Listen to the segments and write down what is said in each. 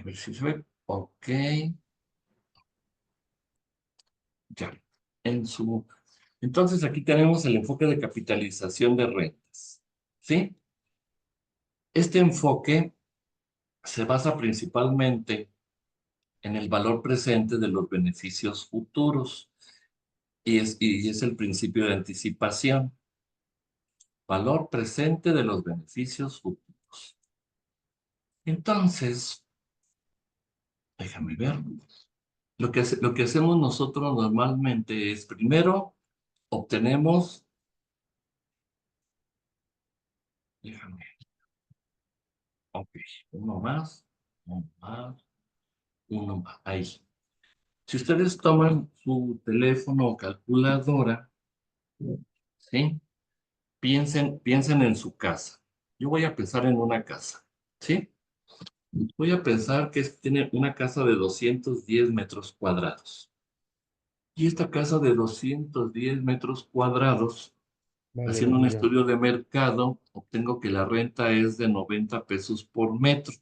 A ver si se ve. Ok, ya. Entonces aquí tenemos el enfoque de capitalización de rentas. ¿Sí? Este enfoque se basa principalmente en el valor presente de los beneficios futuros y es el principio de anticipación. Valor presente de los beneficios futuros. Entonces, déjame ver. Lo que hacemos nosotros normalmente es, primero, obtenemos, déjame, ok, uno más, uno más, uno más, ahí. Si ustedes toman su teléfono o calculadora, ¿sí? Piensen en su casa. Yo voy a pensar en una casa, ¿sí? Voy a pensar que tiene una casa de 210 metros cuadrados. Y esta casa de 210 metros cuadrados, Vale, haciendo dos un millones. estudio de mercado, obtengo que la renta es de 90 pesos por metro.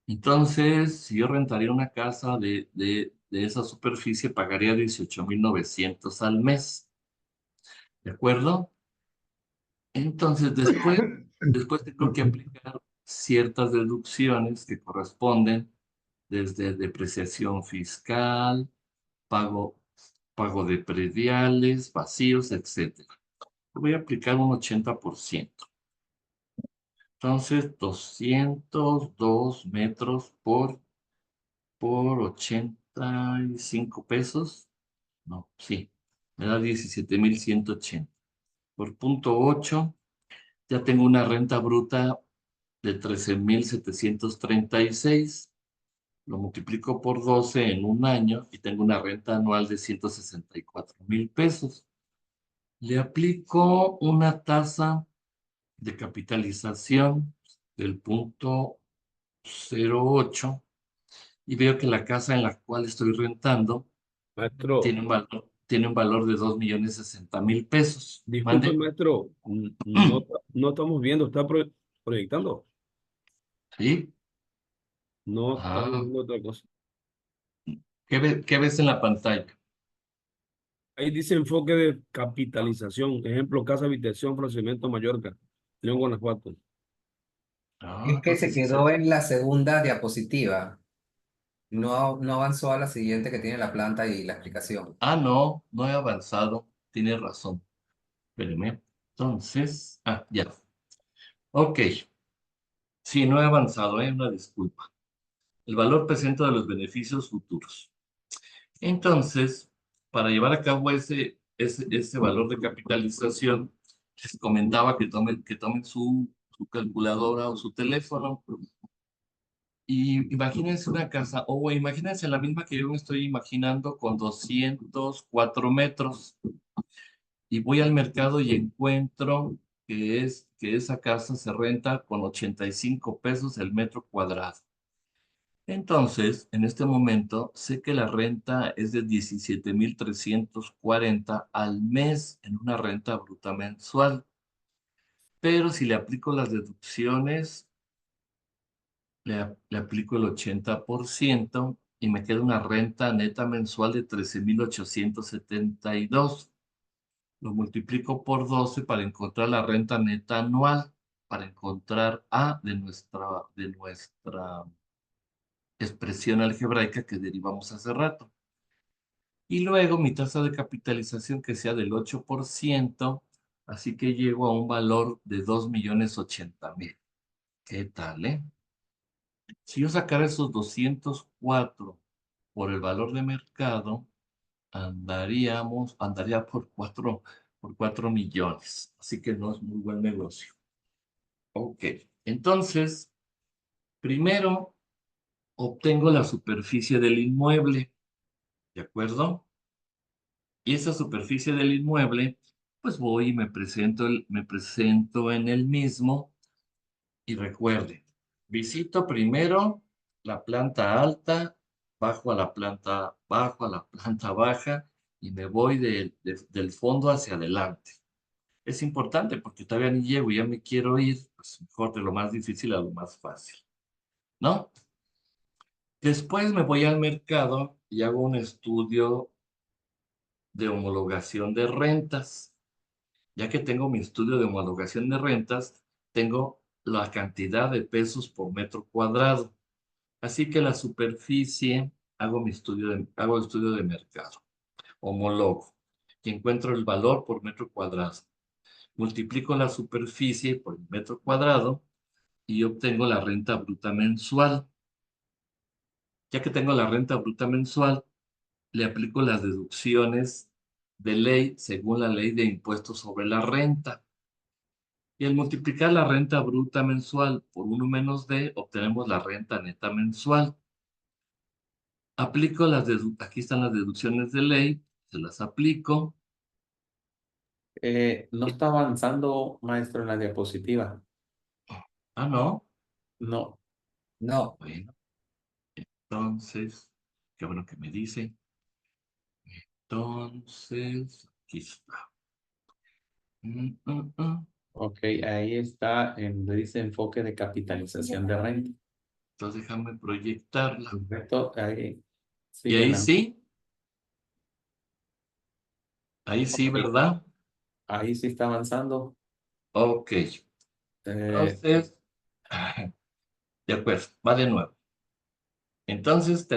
Entonces, si yo rentaría una casa de esa superficie, pagaría 18,900 al mes. ¿De acuerdo? Entonces, después tengo que aplicar ciertas deducciones que corresponden desde depreciación fiscal, pago, pago de prediales, vacíos, etcétera. Voy a aplicar un 80%. Entonces, 202 metros por 85 pesos. No, sí, me da 17,180. Por punto 8, ya tengo una renta bruta de 13,736. Lo multiplico por 12 en un año y tengo una renta anual de 164,000 pesos. Le aplico una tasa de capitalización del punto 0,8 y veo que la casa en la cual estoy rentando Maestro, tiene un valor de 2,060,000 pesos. disculpe, ¿Mande? maestro, no, no estamos viendo, está proyectando. ¿Sí? No estamos Ah, viendo otra cosa. ¿qué ves en la pantalla? Ahí dice enfoque de capitalización. Ejemplo, casa habitación, Fraccionamiento Mallorca, León, Guanajuato. Ah, Es que creo que se sí se quedó en la segunda diapositiva. No avanzó a la siguiente que tiene la planta y la explicación. No, no he avanzado. Tiene razón. Espéreme. Entonces, ya. Ok. Sí, no he avanzado, una disculpa. El valor presente de los beneficios futuros. Entonces, para llevar a cabo ese valor de capitalización, les comentaba que tomen su calculadora o su teléfono y imagínense una casa, o imagínense la misma que yo me estoy imaginando con 204 metros y voy al mercado y encuentro que esa casa se renta con 85 pesos el metro cuadrado. Entonces, en este momento, sé que la renta es de 17,340 al mes en una renta bruta mensual, pero si le aplico las deducciones, le aplico el 80% y me queda una renta neta mensual de 13,872. Lo multiplico por 12 para encontrar la renta neta anual, para encontrar A de nuestra expresión algebraica que derivamos hace rato. Y luego mi tasa de capitalización que sea del 8%, así que llego a un valor de 2,080,000. ¿Qué tal, eh? Si yo sacara esos 204 por el valor de mercado, andaría por cuatro millones. Así que no es muy buen negocio. Ok, entonces, primero obtengo la superficie del inmueble, ¿de acuerdo? Y esa superficie del inmueble, pues voy y me presento en el mismo y recuerde, visito primero la planta alta, bajo a la planta baja y me voy del fondo hacia adelante. Es importante porque todavía ni llego y ya me quiero ir, pues mejor de lo más difícil a lo más fácil, ¿no? Después me voy al mercado y hago un estudio de homologación de rentas. Ya que tengo mi estudio de homologación de rentas, tengo la cantidad de pesos por metro cuadrado. Así que la superficie, hago estudio de mercado, homólogo, y encuentro el valor por metro cuadrado. Multiplico la superficie por el metro cuadrado y obtengo la renta bruta mensual. Ya que tengo la renta bruta mensual, le aplico las deducciones de ley según la ley de impuestos sobre la renta. Y al multiplicar la renta bruta mensual por 1 - D, obtenemos la renta neta mensual. Aquí están las deducciones de ley, se las aplico. No está avanzando, maestro, en la diapositiva. Ah, no. No. No, Bueno, entonces, qué bueno que me dice. Entonces, aquí está. Mm. Ok, ahí está, dice enfoque de capitalización de renta. Entonces déjame proyectarla. Perfecto, ahí Y sigue ahí sí, ok, ¿verdad? ahí sí está avanzando. Ok. Eh, Entonces, de acuerdo, va de nuevo. Entonces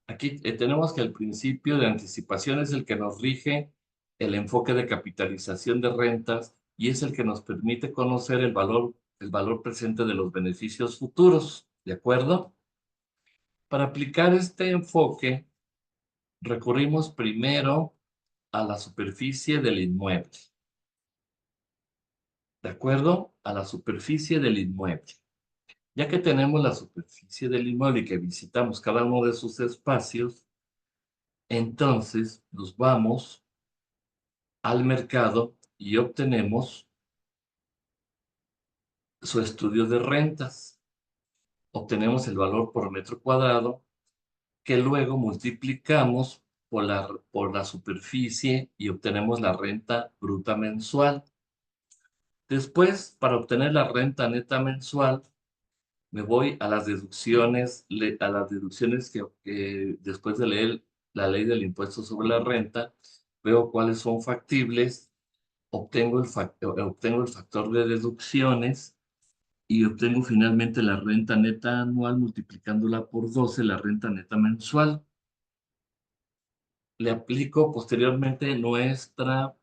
aquí tenemos que el principio de anticipación es el que nos rige el enfoque de capitalización de rentas y es el que nos permite conocer el valor presente de los beneficios futuros, ¿de acuerdo? Para aplicar este enfoque, recurrimos primero a la superficie del inmueble, ¿de acuerdo? A la superficie del inmueble. Ya que tenemos la superficie del inmueble y que visitamos cada uno de sus espacios, entonces nos vamos al mercado y obtenemos su estudio de rentas. Obtenemos el valor por metro cuadrado que luego multiplicamos por la superficie y obtenemos la renta bruta mensual. Después, para obtener la renta neta mensual, me voy a las deducciones, que después de leer la ley del impuesto sobre la renta, veo cuáles son factibles, obtengo el factor de deducciones y obtengo finalmente la renta neta anual multiplicándola por 12, la renta neta mensual. Le aplico posteriormente nuestra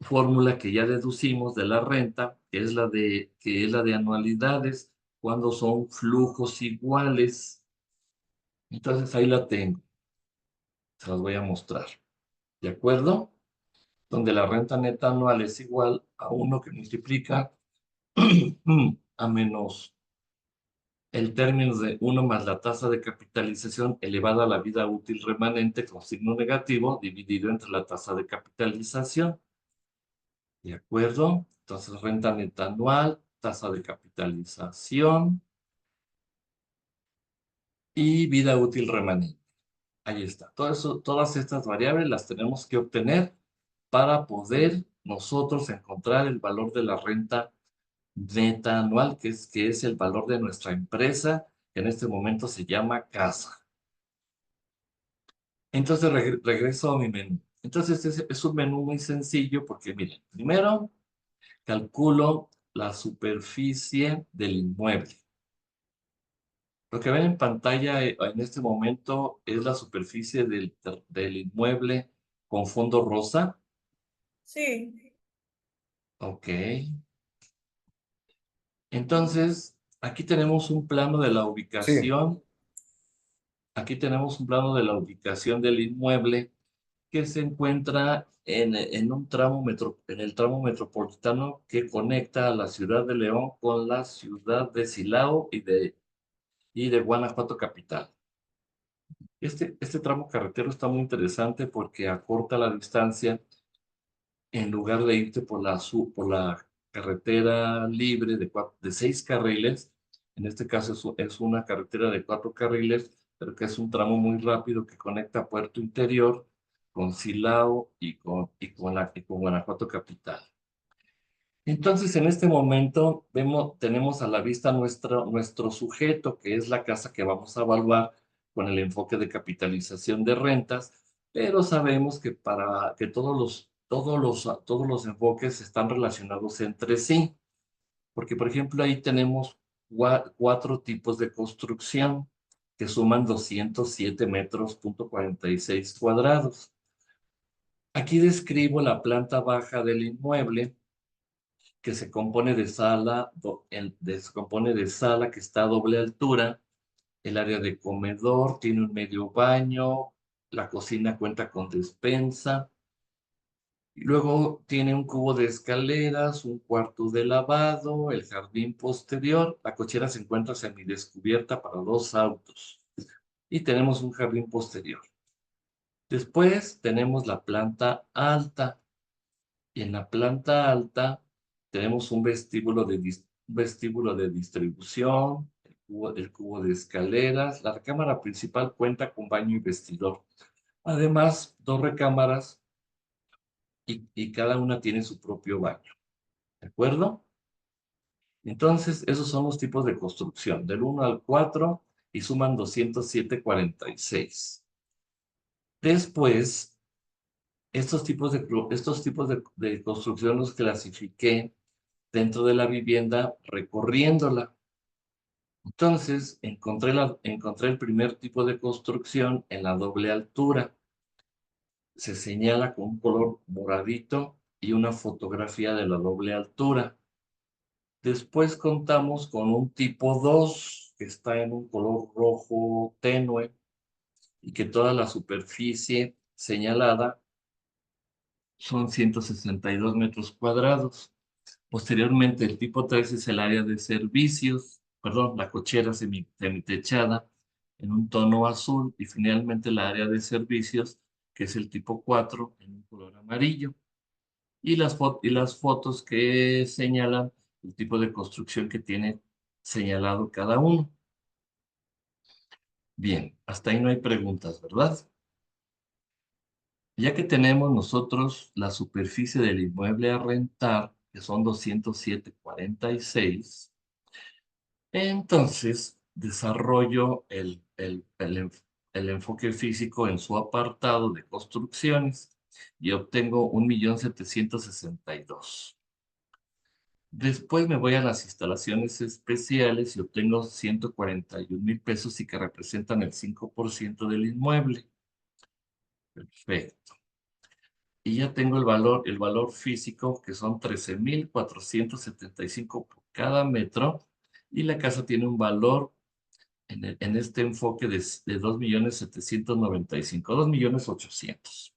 fórmula que ya deducimos de la renta, que es la de anualidades, cuando son flujos iguales. Entonces ahí la tengo, se las voy a mostrar. ¿De acuerdo? Donde la renta neta anual es igual a 1 que multiplica a menos el término de 1 más la tasa de capitalización elevada a la vida útil remanente con signo negativo dividido entre la tasa de capitalización. ¿De acuerdo? Entonces, renta neta anual, tasa de capitalización y vida útil remanente. Ahí está. Todas estas variables las tenemos que obtener para poder nosotros encontrar el valor de la renta neta anual, que es el valor de nuestra empresa, que en este momento se llama casa. Entonces regreso a mi menú. Entonces es un menú muy sencillo porque miren, primero calculo la superficie del inmueble. Lo que ven en pantalla en este momento es la superficie del inmueble con fondo rosa. Sí. Ok. Entonces, aquí tenemos un plano de la sí. ubicación. Aquí tenemos un plano de la ubicación del inmueble que se encuentra en el tramo metropolitano que conecta a la ciudad de León con la ciudad de Silao y de Guanajuato capital. Este tramo carretero está muy interesante porque acorta la distancia en lugar de irte por la carretera libre de 6 carriles. En este caso es una carretera de 4 carriles, pero que es un tramo muy rápido que conecta Puerto Interior con Silao y con Guanajuato capital. Entonces, en este momento tenemos a la vista nuestro sujeto, que es la casa que vamos a evaluar con el enfoque de capitalización de rentas, pero sabemos que para que todos los enfoques están relacionados entre sí, porque por ejemplo ahí tenemos cuatro tipos de construcción que suman 207 metros, punto 46 cuadrados. Aquí describo la planta baja del inmueble, que se compone de se compone de sala que está a doble altura, el área de comedor, tiene un medio baño, la cocina cuenta con despensa, y luego tiene un cubo de escaleras, un cuarto de lavado, el jardín posterior, la cochera se encuentra semidescubierta para 2 autos, y tenemos un jardín posterior. Después tenemos la planta alta, y en la planta alta tenemos un vestíbulo de distribución, el cubo de escaleras. La recámara principal cuenta con baño y vestidor. Además, 2 recámaras y cada una tiene su propio baño. ¿De acuerdo? Entonces, esos son los tipos de construcción, del 1 al 4 y suman 207,46. Después, estos tipos de construcción los clasifiqué dentro de la vivienda recorriéndola. Entonces, encontré el primer tipo de construcción en la doble altura. Se señala con un color moradito y una fotografía de la doble altura. Después contamos con un tipo 2 que está en un color rojo tenue y que toda la superficie señalada son 162 metros cuadrados. Posteriormente, el tipo 3 es el área de servicios, perdón, la cochera semitechada en un tono azul, y finalmente el área de servicios, que es el tipo 4 en un color amarillo. Y las fotos que señalan el tipo de construcción que tiene señalado cada uno. Bien, hasta ahí no hay preguntas, ¿verdad? Ya que tenemos nosotros la superficie del inmueble a rentar, que son 207,46, entonces desarrollo el enfoque físico en su apartado de construcciones y obtengo 1,762,000. Después me voy a las instalaciones especiales y obtengo 141,000 pesos y que representan el 5% del inmueble. Perfecto. Y ya tengo el valor físico, que son 13,475 por cada metro, y la casa tiene un valor en este enfoque de 2,795,000, 2,800,000.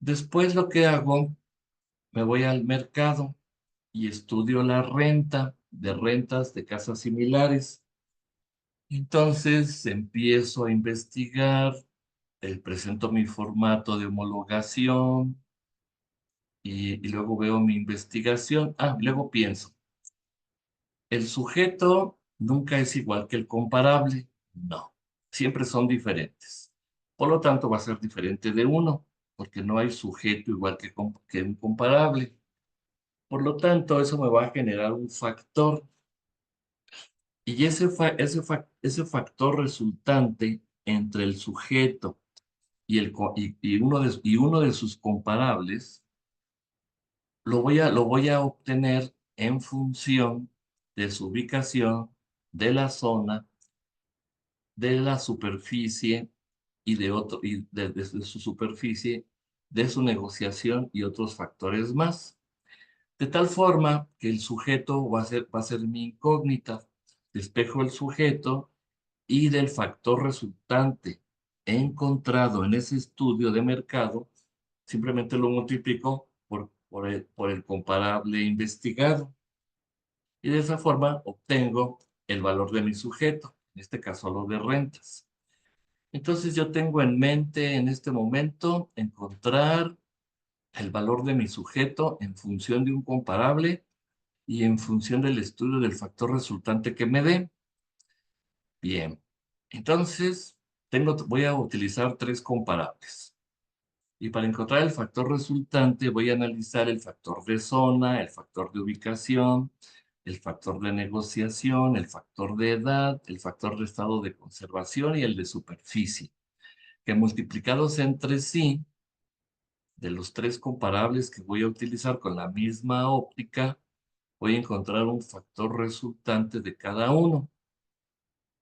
Después lo que hago, me voy al mercado y estudio la renta de rentas de casas similares. Entonces empiezo a investigar, presento mi formato de homologación y luego veo mi investigación. Luego pienso, ¿el sujeto nunca es igual que el comparable? No, siempre son diferentes. Por lo tanto, va a ser diferente de uno, porque no hay sujeto igual que un comparable. Por lo tanto, eso me va a generar un factor. Y ese factor resultante entre el sujeto y uno de sus comparables, lo voy a obtener en función de su ubicación, de la zona, de la superficie de su superficie, de su negociación y otros factores más. De tal forma que el sujeto va a ser mi incógnita. Despejo el sujeto y del factor resultante encontrado en ese estudio de mercado, simplemente lo multiplico por el comparable investigado. Y de esa forma obtengo el valor de mi sujeto, en este caso lo de rentas. Entonces yo tengo en mente en este momento encontrar el valor de mi sujeto en función de un comparable y en función del estudio del factor resultante que me dé. Bien, entonces voy a utilizar 3 comparables. Y para encontrar el factor resultante voy a analizar el factor de zona, el factor de ubicación, el factor de negociación, el factor de edad, el factor de estado de conservación y el de superficie, que multiplicados entre sí, de los tres comparables que voy a utilizar con la misma óptica, voy a encontrar un factor resultante de cada uno.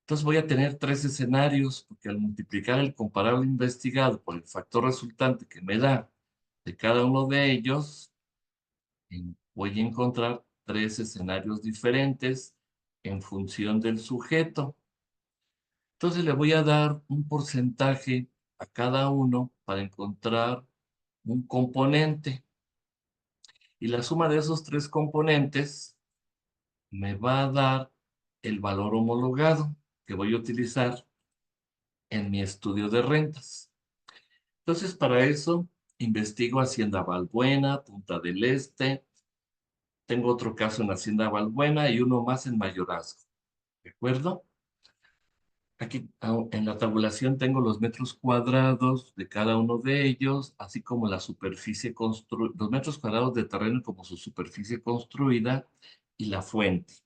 Entonces voy a tener tres escenarios, porque al multiplicar el comparable investigado por el factor resultante que me da de cada uno de ellos, voy a encontrar tres escenarios diferentes en función del sujeto. Entonces le voy a dar un porcentaje a cada uno para encontrar un componente. Y la suma de esos tres componentes me va a dar el valor homologado que voy a utilizar en mi estudio de rentas. Entonces, para eso, investigo Hacienda Balbuena, Punta del Este. Tengo otro caso en Hacienda Balbuena y uno más en Mayorazgo. ¿De acuerdo? Aquí en la tabulación tengo los metros cuadrados de cada uno de ellos, así como la superficie construida, los metros cuadrados de terreno como su superficie construida y la fuente.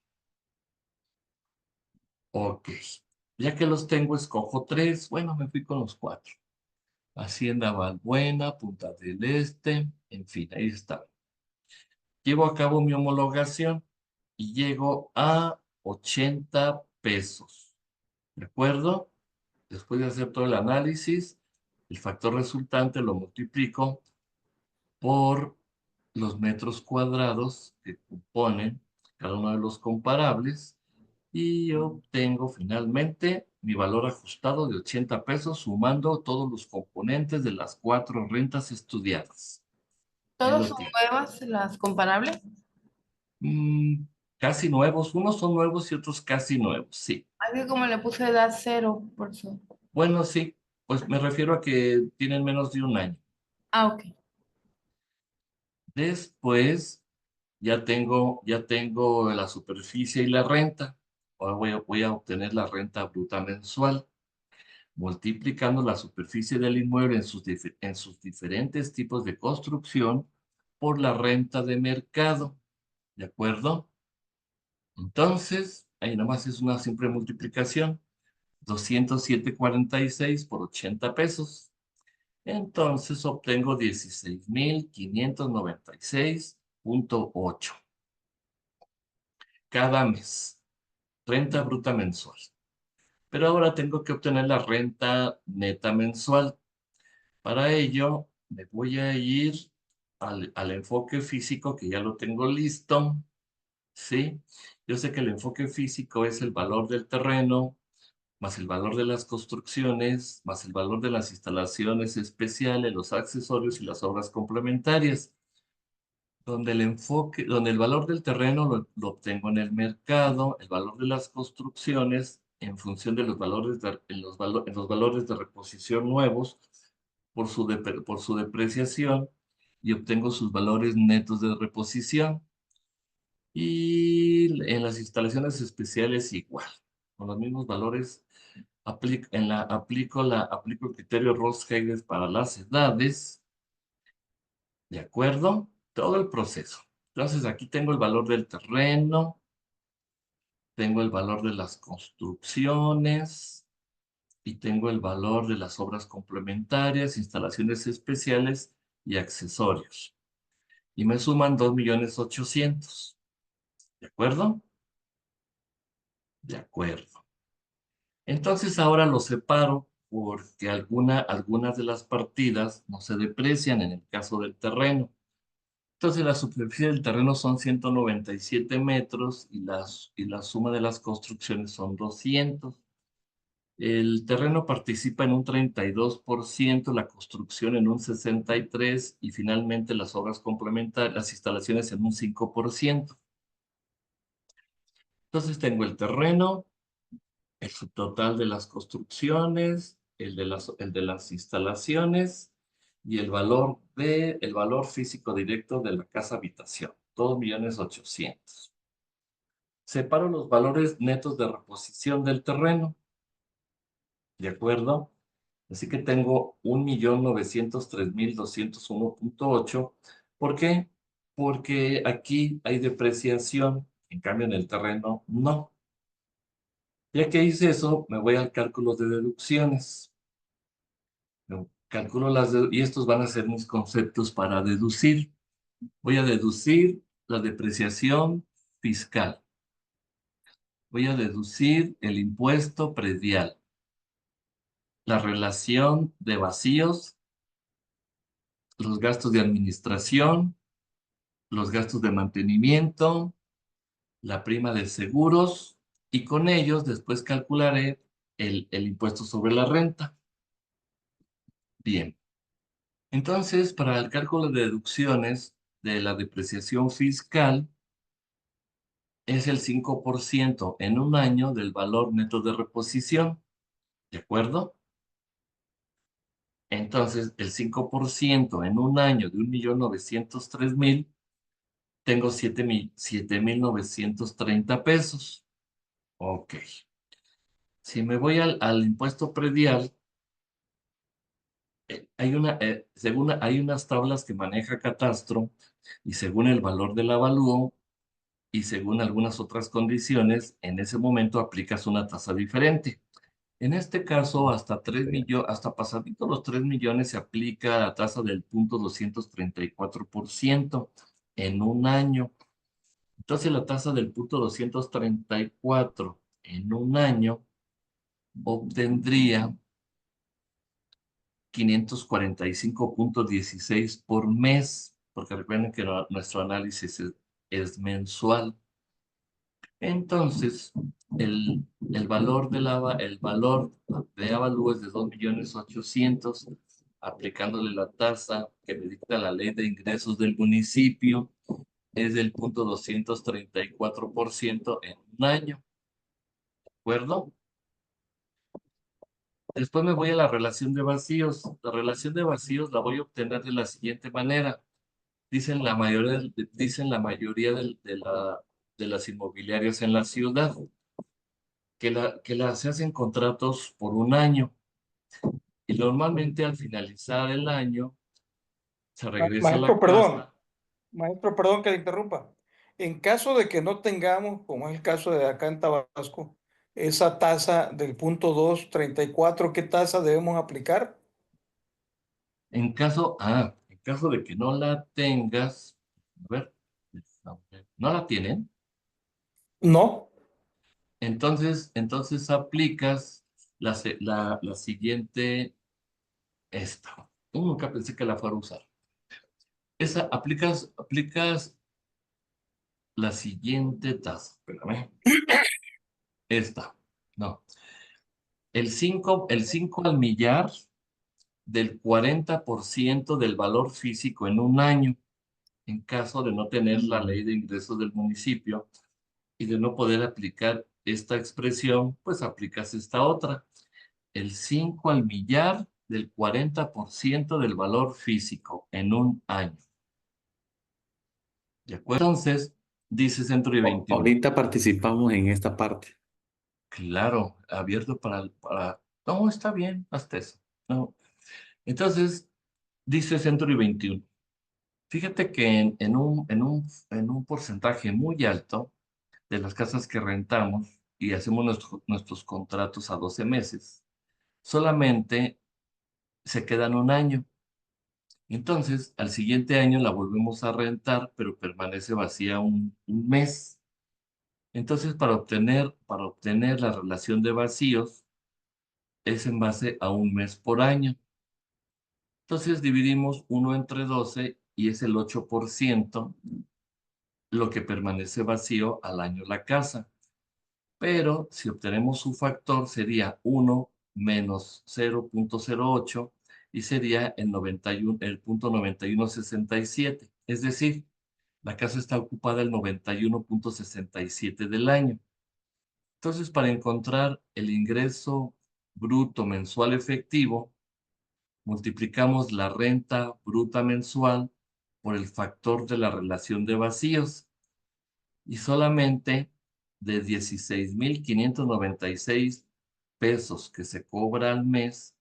Ok. Ya que los tengo, escojo tres. Bueno, me fui con los cuatro. Hacienda Balbuena, Punta del Este, en fin, ahí está. Llevo a cabo mi homologación y llego a 80 pesos. ¿De acuerdo? Después de hacer todo el análisis, el factor resultante lo multiplico por los metros cuadrados que componen cada uno de los comparables y obtengo finalmente mi valor ajustado de 80 pesos sumando todos los componentes de las cuatro rentas estudiadas. Ahí ¿Todos lo son tiene. nuevas las comparables? Mm, casi nuevos. Unos son nuevos y otros casi nuevos, sí. Así como le puse edad cero, por eso. Bueno, sí. Pues me refiero a que tienen menos de un año. Ah, ok. Después ya tengo la superficie y la renta. Ahora voy a obtener la renta bruta mensual, multiplicando la superficie del inmueble en sus diferentes tipos de construcción por la renta de mercado. ¿De acuerdo? Entonces, ahí nomás es una simple multiplicación. 207,46 por 80 pesos. Entonces obtengo 16,596,8 cada mes. Renta bruta mensual. Pero ahora tengo que obtener la renta neta mensual. Para ello, me voy a ir al enfoque físico que ya lo tengo listo. ¿Sí? Yo sé que el enfoque físico es el valor del terreno, más el valor de las construcciones, más el valor de las instalaciones especiales, los accesorios y las obras complementarias, donde el valor del terreno lo obtengo en el mercado, el valor de las construcciones en función de los valores en los valores de reposición nuevos por su depreciación y obtengo sus valores netos de reposición. Y en las instalaciones especiales igual, con los mismos valores, aplico el criterio Ross-Hages para las edades, ¿de acuerdo? Todo el proceso. Entonces aquí tengo el valor del terreno, tengo el valor de las construcciones y tengo el valor de las obras complementarias, instalaciones especiales y accesorios. Y me suman 2,800,000. ¿De acuerdo? De acuerdo. Entonces ahora lo separo porque algunas de las partidas no se deprecian en el caso del terreno. Entonces la superficie del terreno son 197 metros y la suma de las construcciones son 200. El terreno participa en un 32%, la construcción en un 63% y finalmente las obras complementarias, las instalaciones en un 5%. Entonces tengo el terreno, el subtotal de las construcciones, el de las instalaciones y el valor físico directo de la casa habitación, 2,800,000. Separo los valores netos de reposición del terreno, ¿de acuerdo? Así que tengo 1.903.201.8. ¿Por qué? Porque aquí hay depreciación, en cambio en el terreno no. Ya que hice eso, me voy al cálculo de deducciones. Calculo y estos van a ser mis conceptos para deducir. Voy a deducir la depreciación fiscal. Voy a deducir el impuesto predial, la relación de vacíos, los gastos de administración, los gastos de mantenimiento, la prima de seguros, y con ellos después calcularé el impuesto sobre la renta. Bien, entonces para el cálculo de deducciones de la depreciación fiscal es el 5% en un año del valor neto de reposición, ¿de acuerdo? Entonces, el 5% en un año de 1.903.000, tengo 7.930 pesos. Ok. Si me voy al impuesto predial, hay unas tablas que maneja Catastro, y según el valor del avalúo y según algunas otras condiciones, en ese momento aplicas una tasa diferente. En este caso, hasta 3 millones, hasta pasadito los 3 millones se aplica la tasa del 0.234% en un año. Entonces, la tasa del 0.234 en un año obtendría 545.16 por mes, porque recuerden que nuestro análisis es mensual. Entonces, el valor el valor de avalúo es de 2.800.000, aplicándole la tasa que me dicta la ley de ingresos del municipio, es del 0.234% en un año, ¿de acuerdo? Después me voy a la relación de vacíos. La relación de vacíos la voy a obtener de la siguiente manera. Dicen la mayoría de las inmobiliarias en la ciudad se hacen contratos por un año, y normalmente al finalizar el año se regresa a la casa. Maestro, perdón que le interrumpa. En caso de que no tengamos, como es el caso de acá en Tabasco, esa tasa del 0.234, ¿qué tasa debemos aplicar? En caso de que no la tengas, a ver, ¿no la tienen? No, Entonces aplicas la siguiente, esta. Nunca pensé que la fuera a usar. Aplicas la siguiente tasa. Espérame. Esta. No. El cinco al millar del 40% del valor físico en un año, en caso de no tener la ley de ingresos del municipio y de no poder aplicar esta expresión, pues aplicas esta otra. El 5 al millar del 40% del valor físico en un año. ¿De acuerdo? Entonces, dice Century 21. Ahorita participamos en esta parte. Claro, abierto No, está bien, hasta eso. No. Entonces, dice Century 21. Fíjate que en un porcentaje muy alto de las casas que rentamos y hacemos nuestros contratos a 12 meses, solamente se quedan un año. Entonces, al siguiente año la volvemos a rentar, pero permanece vacía un mes. Entonces, para obtener la relación de vacíos, es en base a un mes por año. Entonces, dividimos 1 entre 12 y es el 8% lo que permanece vacío al año la casa. Pero si obtenemos su factor, sería 1 menos 0.08 y sería el 0.9167. Es decir, la casa está ocupada el 91.67 del año. Entonces, para encontrar el ingreso bruto mensual efectivo, multiplicamos la renta bruta mensual por el factor de la relación de vacíos, y solamente de 16.596 pesos que se cobra al mes,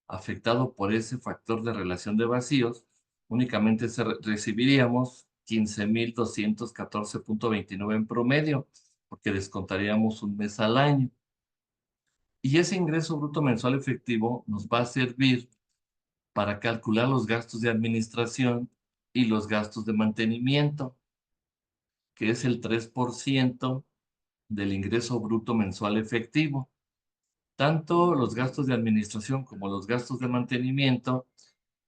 afectado por ese factor de relación de vacíos, únicamente recibiríamos 15,214.29 en promedio, porque descontaríamos un mes al año. Y ese ingreso bruto mensual efectivo nos va a servir para calcular los gastos de administración y los gastos de mantenimiento, que es el 3% del ingreso bruto mensual efectivo. Tanto los gastos de administración como los gastos de mantenimiento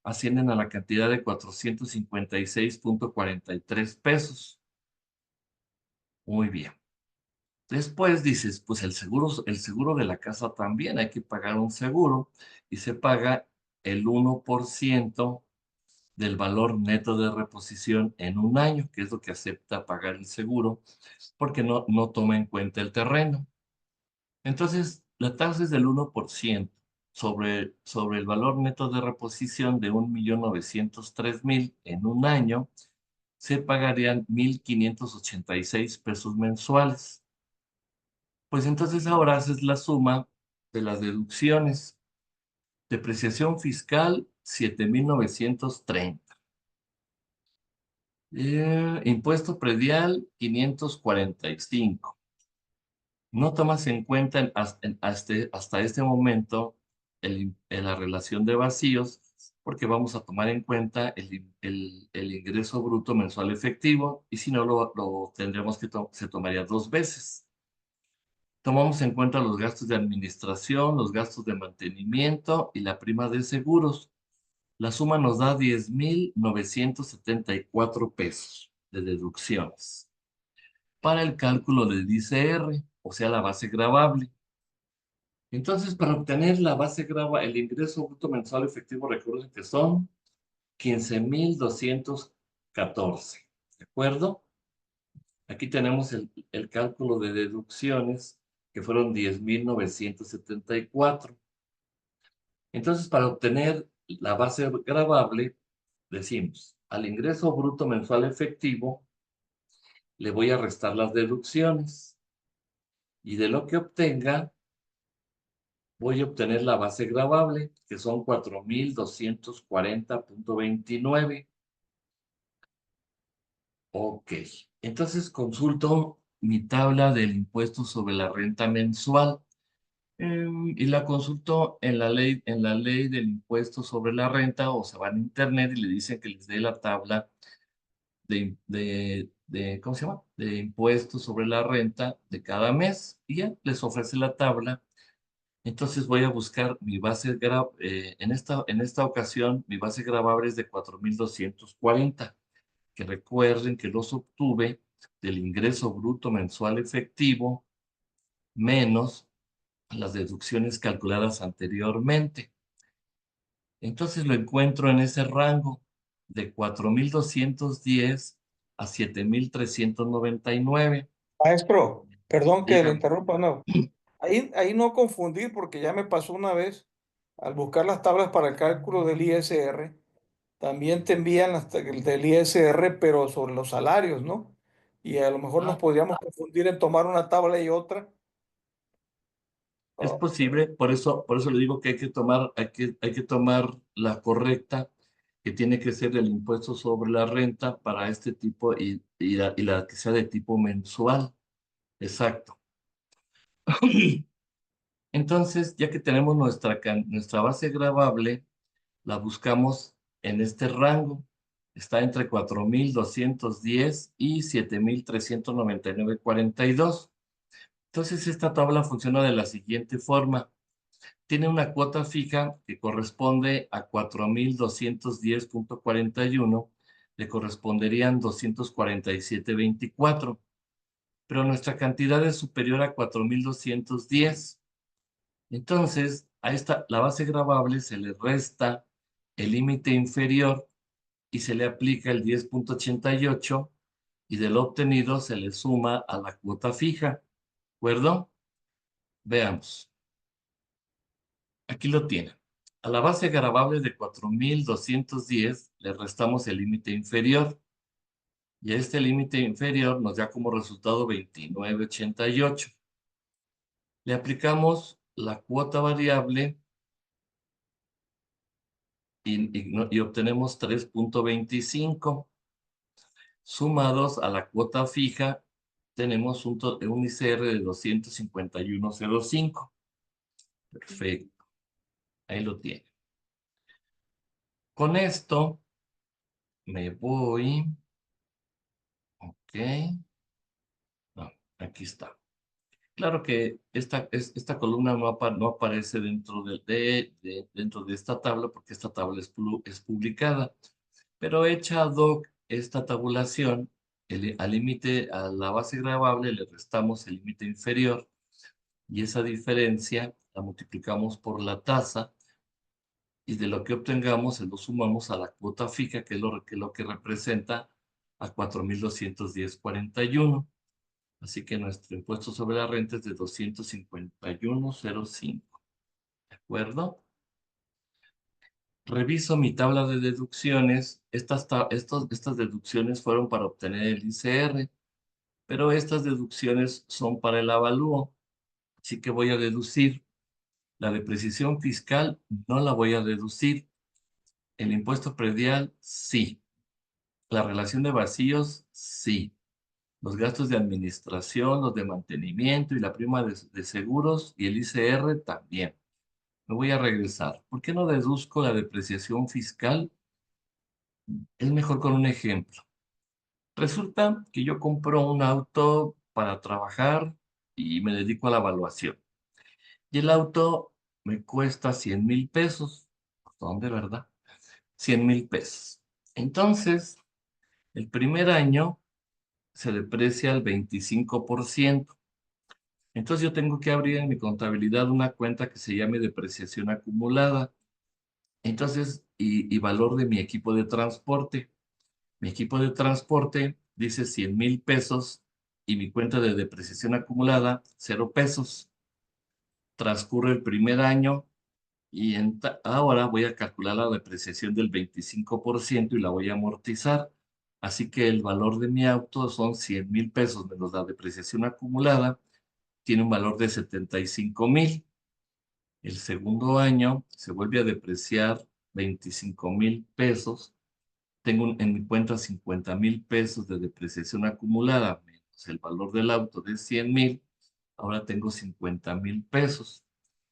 ascienden a la cantidad de 456.43 pesos. Muy bien. Después dices, pues el seguro de la casa también, hay que pagar un seguro y se paga el 1% del valor neto de reposición en un año, que es lo que acepta pagar el seguro, porque no toma en cuenta el terreno. Entonces, la tasa es del 1% sobre el valor neto de reposición de 1,903,000 en un año, se pagarían 1,586 pesos mensuales. Pues entonces ahora haces la suma de las deducciones. Depreciación fiscal, 7,930. Impuesto predial, 545. No tomas en cuenta hasta este momento la relación de vacíos, porque vamos a tomar en cuenta el ingreso bruto mensual efectivo, y si no, lo tendremos que se tomaría 2 veces. Tomamos en cuenta los gastos de administración, los gastos de mantenimiento y la prima de seguros. La suma nos da 10,974 pesos de deducciones para el cálculo del ICR, o sea, la base gravable. Entonces, para obtener la base gravable, el ingreso bruto mensual efectivo, recuerden que son 15,214. ¿De acuerdo? Aquí tenemos el cálculo de deducciones, que fueron 10,974. Entonces, para obtener la base gravable, decimos, al ingreso bruto mensual efectivo, le voy a restar las deducciones. Y de lo que obtenga, voy a obtener la base gravable, que son 4,240.29. Ok, entonces consulto mi tabla del impuesto sobre la renta mensual. Y la consultó en la ley del impuesto sobre la renta, o se van a internet y le dicen que les dé la tabla ¿cómo se llama? De impuestos sobre la renta de cada mes, y ya les ofrece la tabla. Entonces voy a buscar mi base en esta ocasión, mi base gravable es de 4,240, que recuerden que los obtuve del ingreso bruto mensual efectivo menos las deducciones calculadas anteriormente. Entonces lo encuentro en ese rango de 4,210 a 7,399. Maestro, perdón que le Dígame. interrumpa, no. Ahí no confundir, porque ya me pasó una vez al buscar las tablas para el cálculo del ISR. También te envían el del ISR, pero sobre los salarios, ¿no? Y a lo mejor nos podríamos confundir en tomar una tabla y otra. Es Oh, posible, por eso le digo que hay que tomar la correcta, que tiene que ser el impuesto sobre la renta para este tipo, y la que sea de tipo mensual. Exacto. Entonces, ya que tenemos nuestra base gravable, la buscamos en este rango. Está entre 4,210 y 7,399.42. Entonces, esta tabla funciona de la siguiente forma. Tiene una cuota fija que corresponde a 4,210.41, le corresponderían 247.24, pero nuestra cantidad es superior a 4,210. Entonces, la base gravable se le resta el límite inferior y se le aplica el 10,88, y de lo obtenido se le suma a la cuota fija. ¿De acuerdo? Veamos. Aquí lo tienen. A la base gravable de 4,210 le restamos el límite inferior, y a este límite inferior nos da como resultado 29,88. Le aplicamos la cuota variable y obtenemos 3.25. Sumados a la cuota fija, tenemos un ICR de 251.05. Perfecto. Ahí lo tiene. Con esto me voy. Ok. No, aquí está. Claro que esta columna no aparece dentro de esta tabla porque esta tabla es publicada. Pero hecha ad hoc esta tabulación, al límite, a la base gravable le restamos el límite inferior y esa diferencia la multiplicamos por la tasa y de lo que obtengamos se lo sumamos a la cuota fija, que es lo que representa a 4.210.41. Así que nuestro impuesto sobre la renta es de 251.05. ¿De acuerdo? Reviso mi tabla de deducciones. Estas deducciones fueron para obtener el ICR, pero estas deducciones son para el avalúo. Así que voy a deducir. La depreciación fiscal no la voy a deducir. El impuesto predial, sí. La relación de vacíos, sí. Los gastos de administración, los de mantenimiento y la prima de seguros y el ICR también. Me voy a regresar. ¿Por qué no deduzco la depreciación fiscal? Es mejor con un ejemplo. Resulta que yo compro un auto para trabajar y me dedico a la evaluación. Y el auto me cuesta 100,000 pesos. ¿Dónde, verdad? 100,000 pesos. Entonces, el primer año se deprecia al 25%. Entonces yo tengo que abrir en mi contabilidad una cuenta que se llame depreciación acumulada. Entonces, y valor de mi equipo de transporte. Mi equipo de transporte dice 100,000 pesos y mi cuenta de depreciación acumulada, 0 pesos. Transcurre el primer año y ahora voy a calcular la depreciación del 25% y la voy a amortizar. Así que el valor de mi auto son 100,000 pesos menos la depreciación acumulada, tiene un valor de 75,000. El segundo año se vuelve a depreciar 25,000 pesos. Tengo en mi cuenta 50,000 pesos de depreciación acumulada, menos el valor del auto de 100,000. Ahora tengo 50,000 pesos.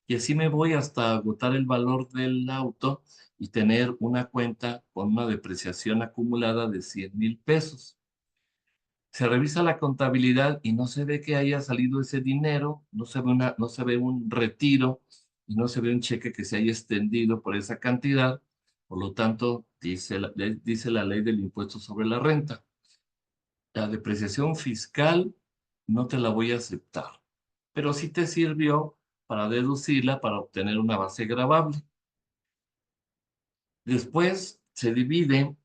Y así me voy hasta agotar el valor del auto y tener una cuenta con una depreciación acumulada de 100,000 pesos. Se revisa la contabilidad y no se ve que haya salido ese dinero, no se ve un retiro y no se ve un cheque que se haya extendido por esa cantidad. Por lo tanto, dice la ley del impuesto sobre la renta. La depreciación fiscal no te la voy a aceptar, pero sí te sirvió para deducirla para obtener una base gravable. Después se divide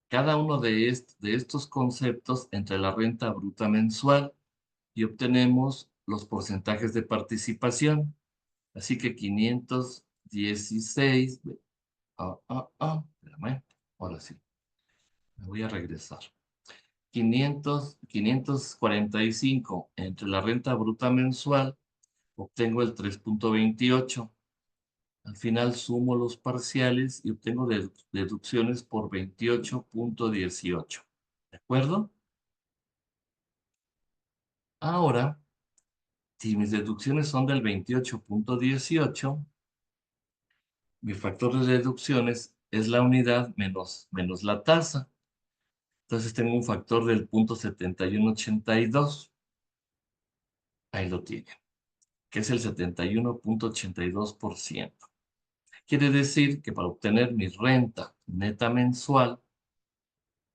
cada uno de estos conceptos entre la renta bruta mensual y obtenemos los porcentajes de participación. Así que 516, espérame, ahora sí, me voy a regresar. 545 entre la renta bruta mensual, obtengo el 3.28. Al final sumo los parciales y obtengo deducciones por 28.18. ¿De acuerdo? Ahora, si mis deducciones son del 28.18, mi factor de deducciones es la unidad menos la tasa. Entonces tengo un factor del 0.7182. Ahí lo tiene, que es el 71.82%. Quiere decir que para obtener mi renta neta mensual,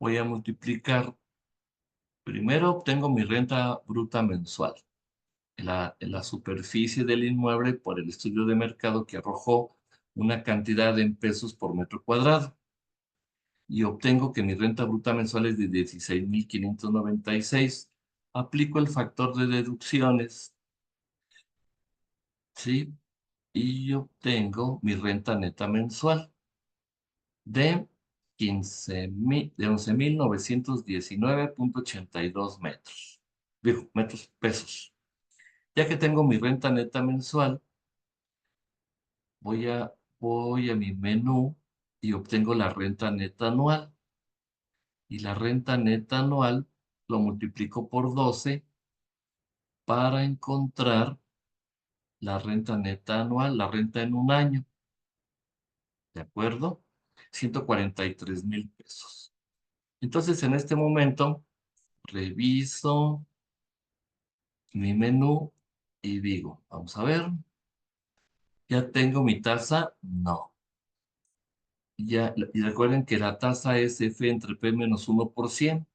voy a multiplicar, primero obtengo mi renta bruta mensual, en la superficie del inmueble por el estudio de mercado que arrojó una cantidad en pesos por metro cuadrado. Y obtengo que mi renta bruta mensual es de 16,596. Aplico el factor de deducciones, ¿sí? Y obtengo mi renta neta mensual de 11,919.82 metros. Digo, pesos. Ya que tengo mi renta neta mensual, voy a mi menú y obtengo la renta neta anual. Y la renta neta anual lo multiplico por 12 para encontrar la renta neta anual, la renta en un año. ¿De acuerdo? 143,000 pesos. Entonces, en este momento, reviso mi menú y digo, vamos a ver, ¿ya tengo mi tasa? No. Ya, y recuerden que la tasa es F entre P menos 1%.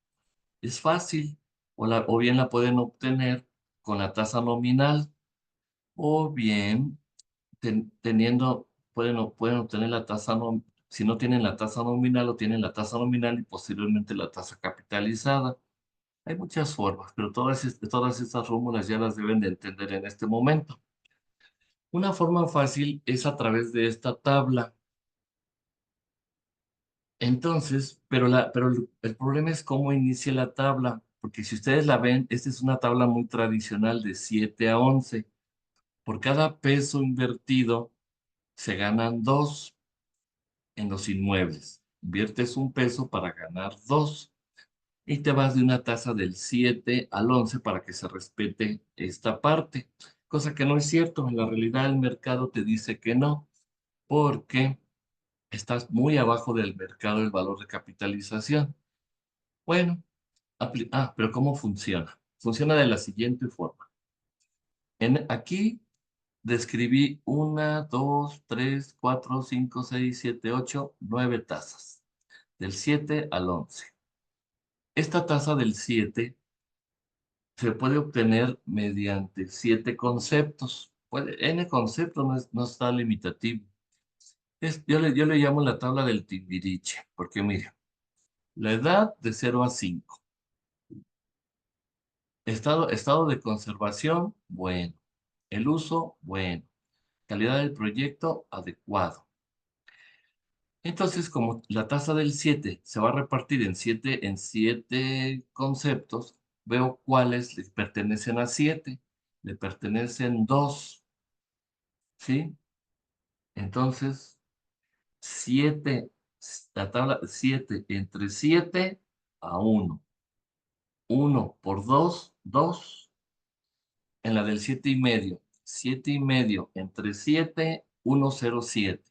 Es fácil, o bien la pueden obtener con la tasa nominal, o bien teniendo, pueden obtener la tasa, si no tienen la tasa nominal, o tienen la tasa nominal y posteriormente la tasa capitalizada. Hay muchas formas, pero todas estas fórmulas ya las deben de entender en este momento. Una forma fácil es a través de esta tabla. Entonces, pero el problema es cómo inicia la tabla, porque si ustedes la ven, esta es una tabla muy tradicional de 7 a 11. Por cada peso invertido, se ganan 2 en los inmuebles. Inviertes un peso para ganar 2 y te vas de una tasa del 7 al 11 para que se respete esta parte, cosa que no es cierto. En la realidad, el mercado te dice que no, porque estás muy abajo del mercado del valor de capitalización. Bueno, pero ¿cómo funciona? Funciona de la siguiente forma. Aquí describí 1, 2, 3, 4, 5, 6, 7, 8, 9 tasas, del 7 al 11. Esta tasa del 7 se puede obtener mediante 7 conceptos. N conceptos no está limitativo. Yo le llamo la tabla del Timbiriche, porque mira, la edad de 0 a 5. Estado de conservación, bueno. El uso, bueno. Calidad del proyecto, adecuado. Entonces, como la tasa del 7 se va a repartir en siete conceptos, veo cuáles le pertenecen a 7. Le pertenecen 2, ¿sí? Entonces, 7, la tabla 7 entre 7 a 1. 1 por 2, 2. En la del 7,5. 7,5 entre 7, 1,07.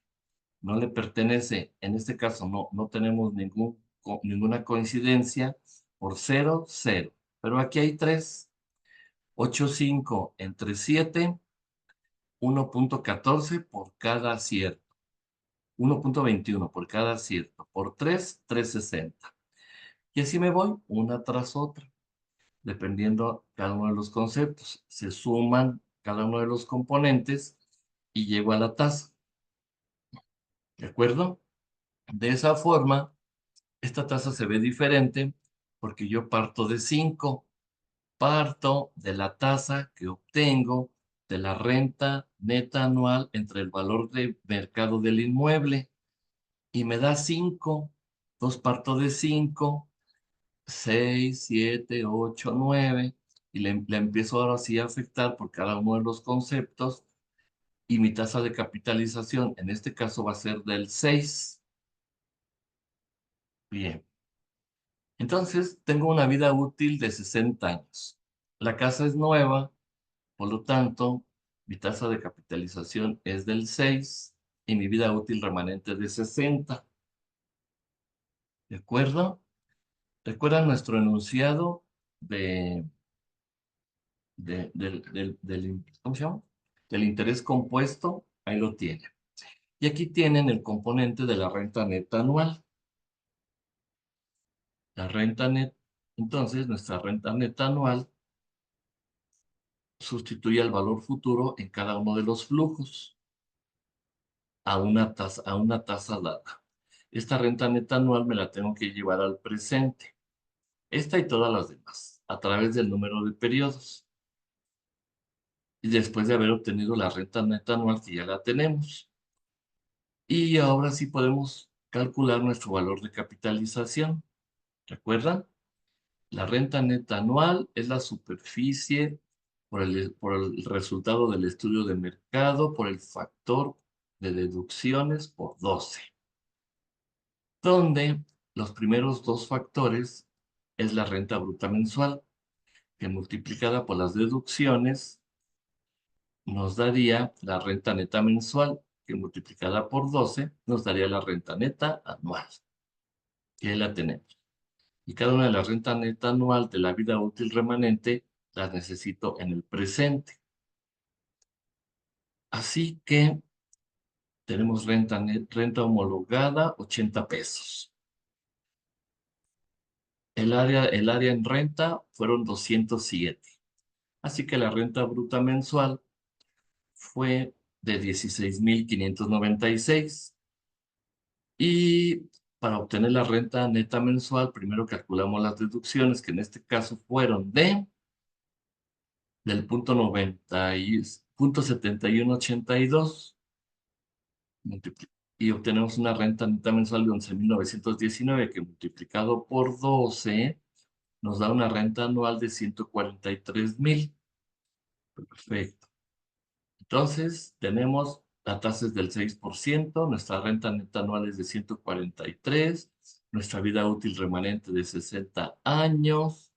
No le pertenece, en este caso no tenemos ninguna coincidencia, por 0, 0. Pero aquí hay 3. 8,5 entre 7, 1,14 por cada acierto. 1,21 por cada acierto. Por 3, 3,60. Y así me voy una tras otra, dependiendo cada uno de los conceptos. Se suman cada uno de los componentes y llego a la tasa. ¿De acuerdo? De esa forma, esta tasa se ve diferente porque yo parto de 5. Parto de la tasa que obtengo de la renta neta anual entre el valor de mercado del inmueble y me da 5. Entonces parto de 5, 6, 7, 8, 9 y le empiezo ahora sí a afectar por cada uno de los conceptos y mi tasa de capitalización en este caso va a ser del 6. Bien. Entonces, tengo una vida útil de 60 años. La casa es nueva, por lo tanto, mi tasa de capitalización es del 6 y mi vida útil remanente de 60. ¿De acuerdo? ¿Recuerdan nuestro enunciado ¿cómo se llama? Del interés compuesto? Ahí lo tienen. Y aquí tienen el componente de la renta neta anual. La renta neta, entonces, nuestra renta neta anual sustituye al valor futuro en cada uno de los flujos a una tasa dada. Esta renta neta anual me la tengo que llevar al presente. Esta y todas las demás, a través del número de periodos. Y después de haber obtenido la renta neta anual, que ya la tenemos. Y ahora sí podemos calcular nuestro valor de capitalización. ¿Recuerdan? La renta neta anual es la superficie por el resultado del estudio de mercado, por el factor de deducciones por 12. donde los primeros dos factores es la renta bruta mensual, que multiplicada por las deducciones nos daría la renta neta mensual, que multiplicada por 12 nos daría la renta neta anual. Y ahí la tenemos. Y cada una de las rentas neta anual de la vida útil remanente las necesito en el presente. Así que tenemos renta homologada, 80 pesos. El área en renta fueron 207. Así que la renta bruta mensual fue de 16,596. Y para obtener la renta neta mensual, primero calculamos las deducciones, que en este caso fueron del punto 7182. Y obtenemos una renta neta mensual de 11,919, que multiplicado por 12 nos da una renta anual de 143,000. Perfecto. Entonces, tenemos la tasa es del 6%, nuestra renta neta anual es de 143, nuestra vida útil remanente de 60 años,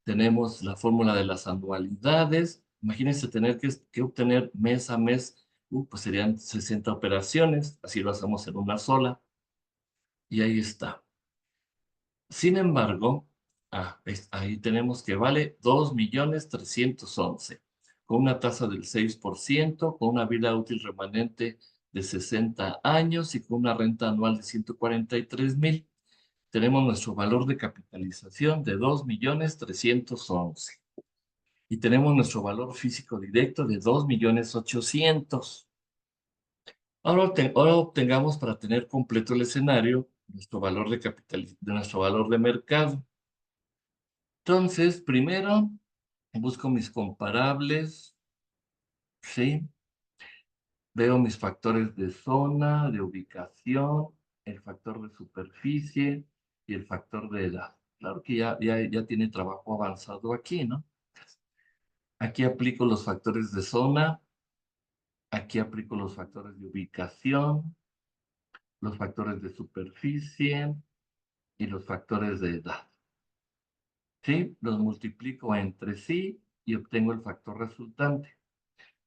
tenemos la fórmula de las anualidades. Imagínense tener que obtener mes a mes, pues serían 60 operaciones, así lo hacemos en una sola, y ahí está. Sin embargo, ahí tenemos que vale 2,311,000, con una tasa del 6%, con una vida útil remanente de 60 años y con una renta anual de 143,000. Tenemos nuestro valor de capitalización de 2,311,000. Y tenemos nuestro valor físico directo de 2,800,000. Ahora obtengamos, para tener completo el escenario, nuestro valor de nuestro valor de mercado. Entonces, primero busco mis comparables, ¿sí? Veo mis factores de zona, de ubicación, el factor de superficie y el factor de edad. Claro que ya tiene trabajo avanzado aquí, ¿no? Aquí aplico los factores de zona, aquí aplico los factores de ubicación, los factores de superficie y los factores de edad. ¿Sí? Los multiplico entre sí y obtengo el factor resultante.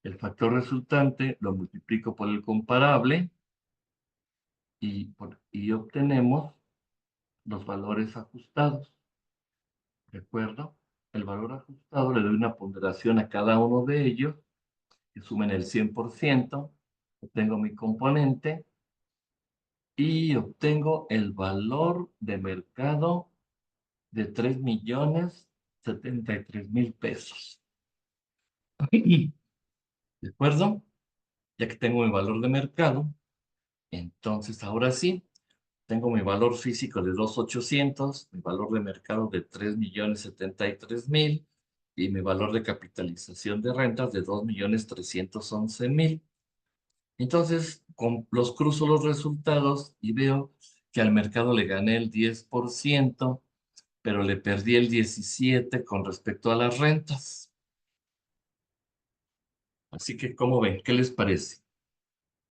El factor resultante lo multiplico por el comparable y obtenemos los valores ajustados. ¿De acuerdo? El valor ajustado le doy una ponderación a cada uno de ellos, que sumen el 100%, obtengo mi componente y obtengo el valor de mercado de 3,073,000 pesos. ¿De acuerdo? Ya que tengo mi valor de mercado, entonces ahora sí, tengo mi valor físico de 2,800, mi valor de mercado de 3,073,000 y mi valor de capitalización de rentas de 2,311,000. Entonces, los cruzo los resultados y veo que al mercado le gané el 10%, pero le perdí el 17% con respecto a las rentas. Así que, ¿cómo ven? ¿Qué les parece?